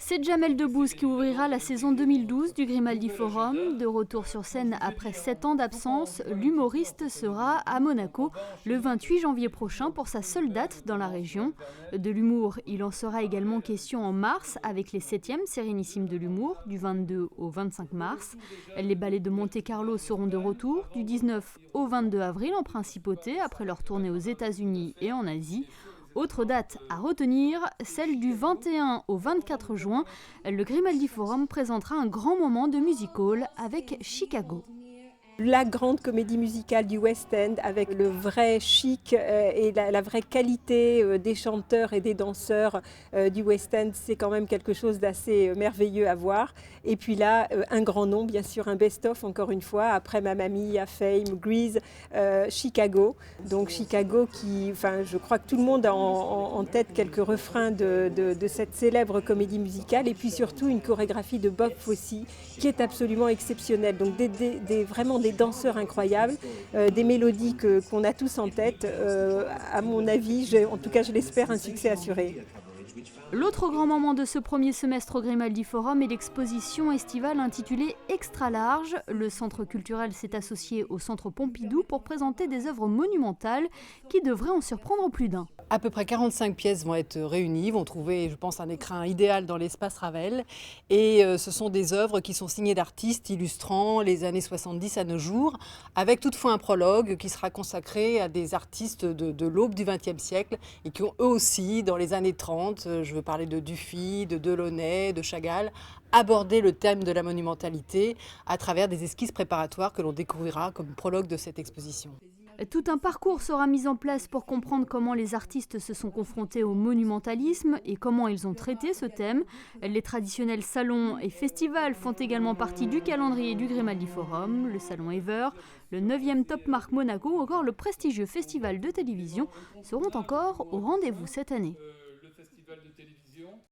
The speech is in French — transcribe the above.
C'est Jamel Debbouze qui ouvrira la saison 2012 du Grimaldi Forum. De retour sur scène après 7 ans d'absence, l'humoriste sera à Monaco le 28 janvier prochain pour sa seule date dans la région. De l'humour, il en sera également question en mars avec les 7e Sérénissimes de l'humour du 22 au 25 mars. Les ballets de Monte-Carlo seront de retour du 19 au 22 avril en principauté après leur tournée aux États-Unis et en Asie. Autre date à retenir, celle du 21 au 24 juin, le Grimaldi Forum présentera un grand moment de music-hall avec Chicago. La grande comédie musicale du West End avec le vrai chic et la vraie qualité des chanteurs et des danseurs du West End, c'est quand même quelque chose d'assez merveilleux à voir. Et puis là, un grand nom, bien sûr, un best-of encore une fois, après Mamma Mia, Fame, Grease, Chicago. Donc Chicago qui, je crois que tout le monde a en tête quelques refrains de cette célèbre comédie musicale et puis surtout une chorégraphie de Bob Fosse qui est absolument exceptionnelle. Donc vraiment des danseurs incroyables, des mélodies qu'on a tous en tête. À mon avis, en tout cas je l'espère, un succès assuré. L'autre grand moment de ce premier semestre au Grimaldi Forum est l'exposition estivale intitulée Extra Large. Le centre culturel s'est associé au centre Pompidou pour présenter des œuvres monumentales qui devraient en surprendre plus d'un. À peu près 45 pièces vont être réunies, vont trouver, je pense, un écrin idéal dans l'espace Ravel. Et ce sont des œuvres qui sont signées d'artistes illustrant les années 70 à nos jours, avec toutefois un prologue qui sera consacré à des artistes de l'aube du XXe siècle et qui ont eux aussi, dans les années 30, je veux parler de Dufy, de Delaunay, de Chagall, abordé le thème de la monumentalité à travers des esquisses préparatoires que l'on découvrira comme prologue de cette exposition. Tout un parcours sera mis en place pour comprendre comment les artistes se sont confrontés au monumentalisme et comment ils ont traité ce thème. Les traditionnels salons et festivals font également partie du calendrier du Grimaldi Forum, le salon Ever, le 9e Top Marque Monaco ou encore le prestigieux festival de télévision seront encore au rendez-vous cette année.